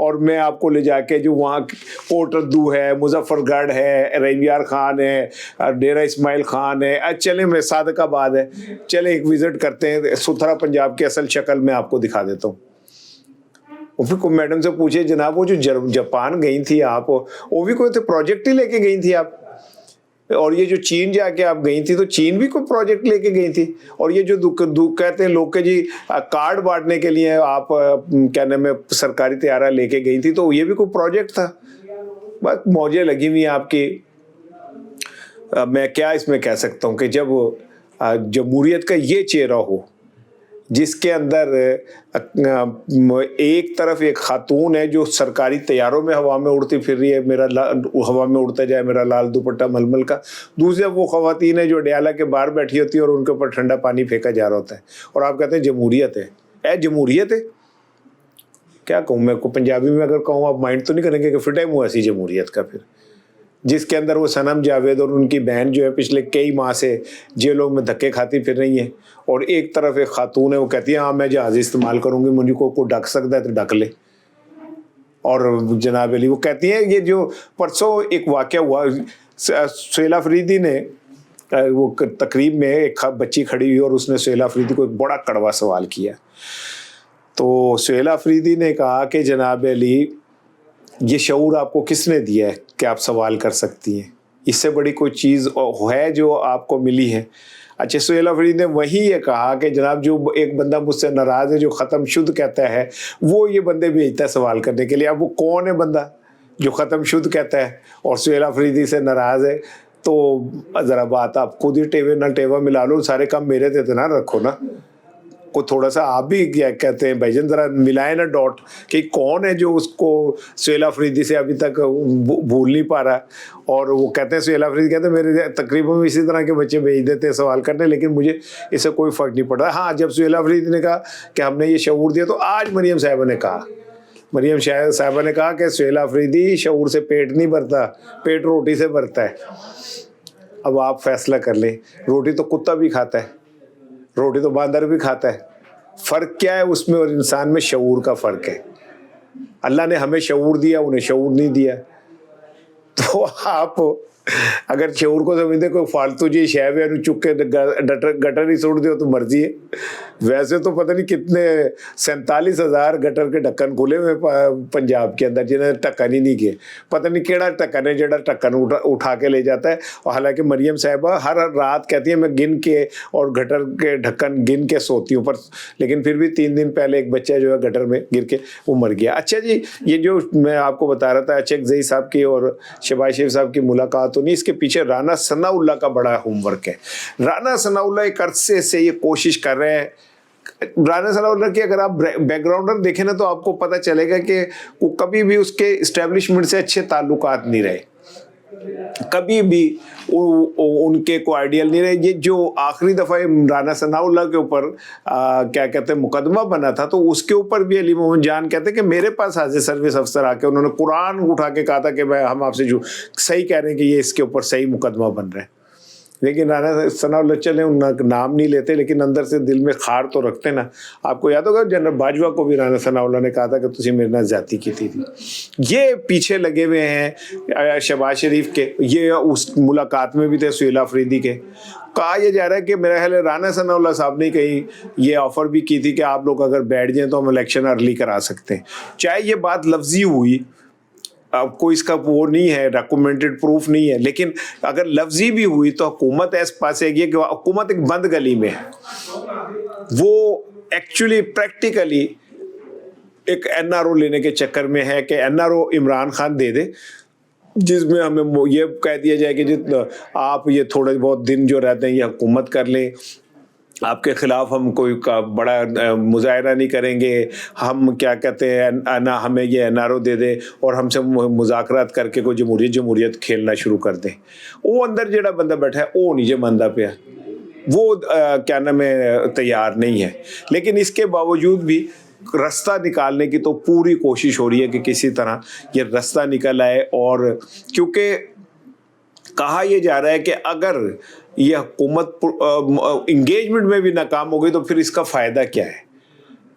اور میں آپ کو لے جا کے جو وہاں کوٹ ردو ہے, مظفر گڑھ ہے, رینیار خان ہے, ڈیرہ اسماعیل خان ہے, چلیں میں صادق آباد ہے, چلیں ایک وزٹ کرتے ہیں, ستھرا پنجاب کی اصل شکل میں آپ کو دکھا دیتا ہوں. پھر میڈم سے پوچھے جناب وہ جو جاپان گئی تھی آپ, وہ بھی کوئی پروجیکٹ ہی لے کے گئی تھی آپ, اور یہ جو چین جا کے آپ گئی تھی تو چین بھی کوئی پروجیکٹ لے کے گئی تھی, اور یہ جو کہتے ہیں لوگ کہ جی کارڈ بانٹنے کے لیے آپ کیا نام ہے سرکاری طیارہ لے کے گئی تھی, تو یہ بھی کوئی پروجیکٹ تھا. بس موجیں لگی ہوئی ہیں آپ کی. میں کیا اس میں کہہ سکتا ہوں کہ جب جمہوریت کا یہ چہرہ ہو جس کے اندر ایک طرف ایک خاتون ہے جو سرکاری طیاروں میں ہوا میں اڑتی پھر رہی ہے, میرا ہوا میں اڑتا جائے میرا لال دوپٹہ ململ کا, دوسرے وہ خواتین ہیں جو ڈیالہ کے باہر بیٹھی ہوتی ہے اور ان کے اوپر ٹھنڈا پانی پھینکا جا رہا ہوتا ہے, اور آپ کہتے ہیں جمہوریت ہے. جمہوریت ہے کیا کہوں میں کو پنجابی میں اگر کہوں آپ مائنڈ تو نہیں کریں گے کہ فٹے منہ ایسی جمہوریت کا, پھر جس کے اندر وہ صنم جاوید اور ان کی بہن جو ہے پچھلے کئی ماہ سے جیلوں میں دھکے کھاتی پھر رہی ہیں, اور ایک طرف ایک خاتون ہے وہ کہتی ہے ہاں میں جہاز استعمال کروں گی, مجھے کو ڈھک سکتا ہے تو ڈھک لے. اور جناب علی وہ کہتی ہیں, یہ جو پرسوں ایک واقعہ ہوا, سہیل آفریدی نے وہ تقریب میں ایک بچی کھڑی ہوئی اور اس نے سہیل آفریدی کو ایک بڑا کڑوا سوال کیا. تو سہیل آفریدی نے کہا کہ جناب علی یہ شعور آپ کو کس نے دیا ہے کہ آپ سوال کر سکتی ہیں, اس سے بڑی کوئی چیز ہے جو آپ کو ملی ہے. اچھا سہیل آفریدی نے وہی یہ کہا کہ جناب جو ایک بندہ مجھ سے ناراض ہے جو ختم شد کہتا ہے وہ یہ بندے بھیجتا ہے سوال کرنے کے لیے. اب وہ کون ہے بندہ جو ختم شد کہتا ہے اور سہیل آفریدی سے ناراض ہے؟ تو ذرا بات آپ خود ہی ٹیوے نہ ٹیوا ملا لو, سارے کام میرے تھے نہ رکھو نا, کو تھوڑا سا آپ بھی کیا کہتے ہیں بھائی جان ذرا ملائے نا ڈاٹ کہ کون ہے جو اس کو سہیل آفریدی سے ابھی تک بھول نہیں پا رہا. اور وہ کہتے ہیں سہیل آفریدی کہتے ہیں میرے تقریباً میں اسی طرح کے بچے بھیج دیتے ہیں سوال کرنے, لیکن مجھے اس سے کوئی فرق نہیں پڑ رہا. ہاں جب سہیل آفریدی نے کہا کہ ہم نے یہ شعور دیا, تو آج مریم صاحبہ نے کہا کہ سہیل آفریدی شعور سے پیٹ نہیں بھرتا, پیٹ روٹی سے بھرتا ہے. اب آپ فیصلہ کر لیں, روٹی تو کتا بھی کھاتا ہے, روٹی تو باندر بھی کھاتا ہے, فرق کیا ہے اس میں اور انسان میں؟ شعور کا فرق ہے. اللہ نے ہمیں شعور دیا, انہیں شعور نہیں دیا. تو آپ اگر شعور کو سمجھتے کوئی فالتو جی شے ہے چک کے گٹر ہی سوڑ دو تو مرضی ہے. ویسے تو پتہ نہیں کتنے 47,000 گٹر کے ڈھکن کھلے ہوئے پنجاب کے اندر جنہیں ڈھکن ہی نہیں کیے. پتہ نہیں کیڑا ڈھکن ہے جڑا ڈھکن اٹھا کے لے جاتا ہے. اور حالانکہ مریم صاحبہ ہر رات کہتی ہے میں گن کے اور گٹر کے ڈھکن گن کے سوتی ہوں, پر لیکن پھر بھی 3 دن پہلے ایک بچہ جو ہے گٹر میں گر کے وہ مر گیا. اچھا جی, یہ جو میں آپ کو بتا رہا تھا اچک زئی صاحب کی اور شہباز شریف صاحب کی ملاقات ہونی, اس کے پیچھے رانا ثناء اللہ کا بڑا ہوم ورک ہے. رانا ثناء اللہ ایک عرصے سے یہ کوشش کر رہے ہیں. رانا ثناء اللہ کی اگر آپ بیک گراؤنڈر دیکھیں نا تو آپ کو پتہ چلے گا کہ وہ کبھی بھی اس کے اسٹیبلشمنٹ سے اچھے تعلقات نہیں رہے, کبھی بھی ان کے کو آئیڈیل نہیں رہے. یہ جو آخری دفعہ رانا ثناء اللہ کے اوپر کیا کہتے ہیں مقدمہ بنا تھا, تو اس کے اوپر بھی علی محمد جان کہتے ہیں کہ میرے پاس حاضر سروس افسر آ کے انہوں نے قرآن اٹھا کے کہا تھا کہ ہم آپ سے جو صحیح کہہ رہے ہیں کہ یہ اس کے اوپر صحیح مقدمہ بن رہا ہے. لیکن رانا ثناء اللہ چلے ان نام نہیں لیتے لیکن اندر سے دل میں خار تو رکھتے نا. آپ کو یاد ہوگا جنرل باجوہ کو بھی رانا ثناء اللہ نے کہا تھا کہ تسی میرے نال زیادتی کی تھی. یہ پیچھے لگے ہوئے ہیں شہباز شریف کے, یہ اس ملاقات میں بھی تھے سہیل آفریدی کے. کہا یہ جا رہا ہے کہ میرا خیال ہے رانا ثناء اللہ صاحب نے کہیں یہ آفر بھی کی تھی کہ آپ لوگ اگر بیٹھ جائیں تو ہم الیکشن ارلی کرا سکتے ہیں. چاہے یہ بات لفظی ہوئی, اب کوئی اس کا وہ نہیں ہے, ڈاکومنٹڈ پروف نہیں ہے, لیکن اگر لفظی بھی ہوئی تو حکومت ایس پاس ہے کہ حکومت ایک بند گلی میں ہے. وہ ایکچولی پریکٹیکلی ایک این آر او لینے کے چکر میں ہے کہ N R O Imran Khan دے دے, جس میں ہمیں یہ کہہ دیا جائے کہ آپ یہ تھوڑے بہت دن جو رہتے ہیں یہ حکومت کر لیں, آپ کے خلاف ہم کوئی بڑا مظاہرہ نہیں کریں گے, ہم کیا کہتے ہیں نہ ہمیں یہ این آر او دے دے اور ہم سے مذاکرات کر کے کوئی جمہوریت کھیلنا شروع کر دیں. وہ اندر جڑا بندہ بیٹھا ہے وہ نیچے بندہ پہ ہے, وہ کیا نام ہے تیار نہیں ہے. لیکن اس کے باوجود بھی رستہ نکالنے کی تو پوری کوشش ہو رہی ہے کہ کسی طرح یہ رستہ نکل آئے. اور کیونکہ کہا یہ جا رہا ہے کہ اگر یہ حکومت انگیجمنٹ میں بھی ناکام ہو گئی تو پھر اس کا فائدہ کیا ہے؟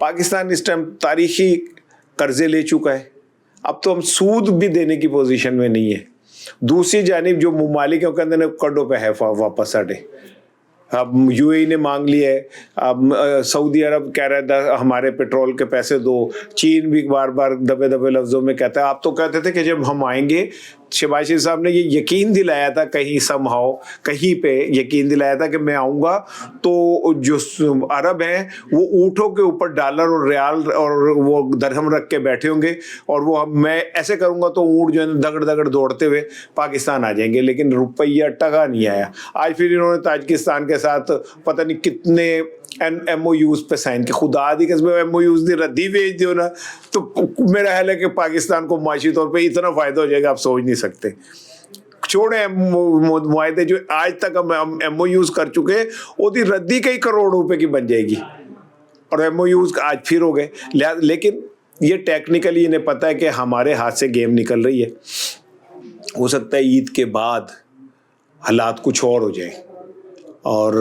پاکستان اس ٹائم تاریخی قرضے لے چکا ہے, اب تو ہم سود بھی دینے کی پوزیشن میں نہیں ہے. دوسری جانب جو ممالک ہیں وہ کہتے ہیں کڈو پہ ہے واپس ہٹے. اب یو اے نے مانگ لیا ہے, اب سعودی عرب کہہ رہا ہے ہمارے پیٹرول کے پیسے دو. چین بھی بار بار دبے دبے لفظوں میں کہتا ہے. آپ تو کہتے تھے کہ جب ہم آئیں گے, شہباز شریف صاحب نے یہ یقین دلایا تھا کہیں سم ہاؤ کہیں پہ یقین دلایا تھا کہ میں آؤں گا تو جو عرب ہیں وہ اونٹوں کے اوپر ڈالر اور ریال اور وہ درہم رکھ کے بیٹھے ہوں گے, اور وہ میں ایسے کروں گا تو اونٹ جو ہے دگڑ دگڑ دوڑتے ہوئے پاکستان آ جائیں گے. لیکن روپیہ ٹکا نہیں آیا. آج پھر انہوں نے تاجکستان کے ساتھ پتہ نہیں کتنے ایم او یوز پہ سائن کی. خدا دی قسم ایم او یوز دی ردی بھیج دیو نا تو میرا خیال ہے کہ پاکستان کو معاشی طور پہ اتنا فائدہ ہو جائے گا آپ سوچ نہیں سکتے. چھوڑیں معاہدے جو آج تک ہم ایم او یوز کر چکے وہ دی ردی کئی کروڑ روپے کی بن جائے گی, اور ایم او یوز آج پھر ہو گئے. لیکن یہ ٹیکنیکلی انہیں پتہ ہے کہ ہمارے ہاتھ سے گیم نکل رہی ہے. ہو سکتا ہے عید کے بعد حالات کچھ اور ہو جائیں, اور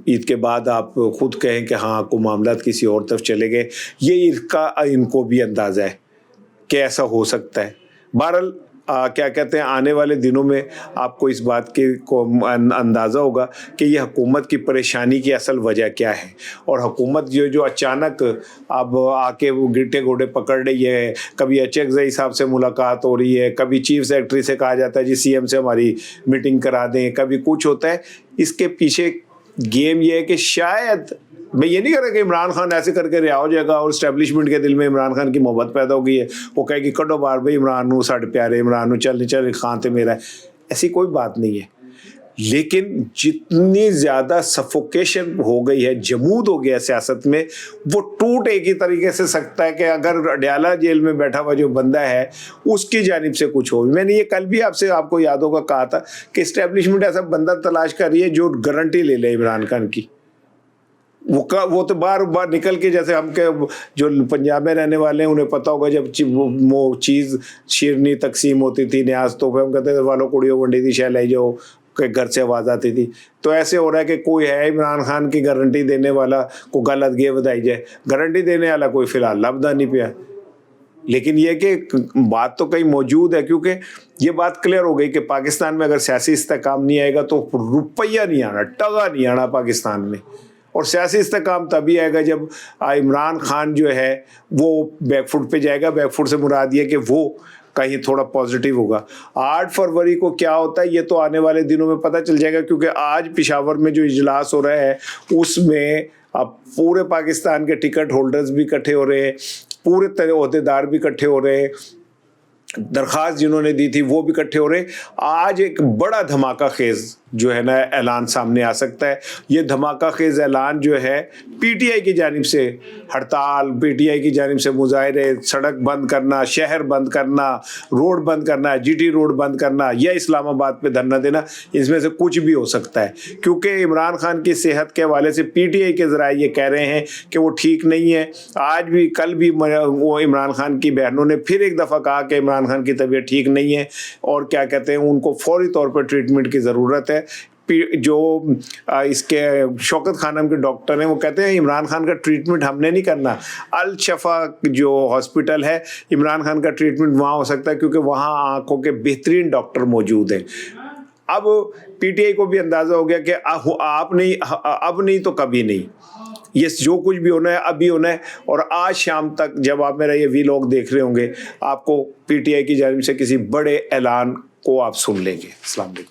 عید کے بعد آپ خود کہیں کہ ہاں کو معاملات کسی اور طرف چلے گئے. یہ اس کا ان کو بھی اندازہ ہے کہ ایسا ہو سکتا ہے. بہرحال کیا کہتے ہیں آنے والے دنوں میں آپ کو اس بات کے کو اندازہ ہوگا کہ یہ حکومت کی پریشانی کی اصل وجہ کیا ہے, اور حکومت جو اچانک اب آ کے وہ گرٹے گھوڑے پکڑ رہی ہے. کبھی اچکزئی صاحب سے ملاقات ہو رہی ہے, کبھی چیف سیکرٹری سے کہا جاتا ہے جی سی ایم سے ہماری میٹنگ کرا دیں, کبھی کچھ ہوتا ہے. اس کے پیچھے گیم یہ ہے کہ شاید, میں یہ نہیں کہہ رہا کہ عمران خان ایسے کر کے رہا ہو جائے گا اور اسٹیبلشمنٹ کے دل میں عمران خان کی محبت پیدا ہو گئی ہے, وہ کہے کہ کڈو بار بھائی عمران نو ساڑھے پیارے عمران نو چل خان تے میرا ہے. ایسی کوئی بات نہیں ہے. لیکن جتنی زیادہ سفوکیشن ہو گئی ہے, جمود ہو گیا سیاست میں, وہ ٹوٹ ایک ہی طریقے سے سکتا ہے کہ اگر اڈیالہ جیل میں بیٹھا ہوا جو بندہ ہے اس کی جانب سے کچھ ہو. میں نے یہ کل بھی آپ کو یاد ہوگا کہا تھا کہ اسٹیبلشمنٹ ایسا بندہ تلاش کر رہی ہے جو گارنٹی لے لے عمران خان کی. وہ تو بار بار نکل کے, جیسے ہم کے جو پنجاب میں رہنے والے ہیں انہیں پتا ہوگا جب وہ چیز شیرنی تقسیم ہوتی تھی نیاز تو ہم کہتے تھے والو کڑیوں ونڈی تھی شہ لے جاؤ کہ گھر سے آواز آتی تھی. تو ایسے ہو رہا ہے کہ کوئی ہے عمران خان کی گارنٹی دینے والا کو غلط گے بدائی جائے, گارنٹی دینے والا کوئی فی الحال لبدا نہیں پیا. لیکن یہ کہ بات تو کہیں موجود ہے, کیونکہ یہ بات کلیئر ہو گئی کہ پاکستان میں اگر سیاسی استحکام نہیں آئے گا تو روپیہ نہیں آنا, ٹگا نہیں آنا پاکستان میں. اور سیاسی استحکام تبھی آئے گا جب عمران خان جو ہے وہ بیک فٹ پہ جائے گا. بیک فٹ سے مراد یہ کہ وہ کہیں تھوڑا پازیٹیو ہوگا. 8 فروری کو کیا ہوتا ہے یہ تو آنے والے دنوں میں پتہ چل جائے گا, کیونکہ آج پشاور میں جو اجلاس ہو رہا ہے اس میں اب پورے پاکستان کے ٹکٹ ہولڈرز بھی اکٹھے ہو رہے ہیں, پورے عہدیدار بھی اکٹھے ہو رہے ہیں, درخواست جنہوں نے دی تھی وہ بھی اکٹھے ہو رہے ہیں. آج ایک بڑا دھماکہ خیز جو ہے نا اعلان سامنے آ سکتا ہے. یہ دھماکہ خیز اعلان جو ہے پی ٹی آئی کی جانب سے ہڑتال, پی ٹی آئی کی جانب سے مظاہرے, سڑک بند کرنا, شہر بند کرنا, روڈ بند کرنا, جی ٹی روڈ بند کرنا یا اسلام آباد پہ دھرنا دینا, اس میں سے کچھ بھی ہو سکتا ہے. کیونکہ عمران خان کی صحت کے حوالے سے پی ٹی آئی کے ذرائع یہ کہہ رہے ہیں کہ وہ ٹھیک نہیں ہے. آج بھی کل بھی وہ عمران خان کی بہنوں نے پھر ایک دفعہ کہا کہ عمران خان کی طبیعت ٹھیک نہیں ہے اور کیا کہتے ہیں ان کو فوری طور پر ٹریٹمنٹ کی ضرورت ہے. جو اس کے شوکت خانم کے ڈاکٹر ہیں وہ کہتے ہیں عمران خان کا ٹریٹمنٹ ہم نے نہیں کرنا, الشفا جو ہاسپٹل ہے عمران خان کا ٹریٹمنٹ وہاں ہو سکتا ہے کیونکہ وہاں آنکھوں کے بہترین ڈاکٹر موجود ہیں. اب پی ٹی آئی کو بھی اندازہ ہو گیا کہ آپ نہیں, اب نہیں تو کبھی نہیں, یہ جو کچھ بھی ہونا ہے ابھی ہونا ہے. اور آج شام تک جب آپ میرا یہ ویلاگ دیکھ رہے ہوں گے آپ کو پی ٹی آئی کی جانب سے کسی بڑے اعلان کو آپ سن لیں گے. السلام علیکم.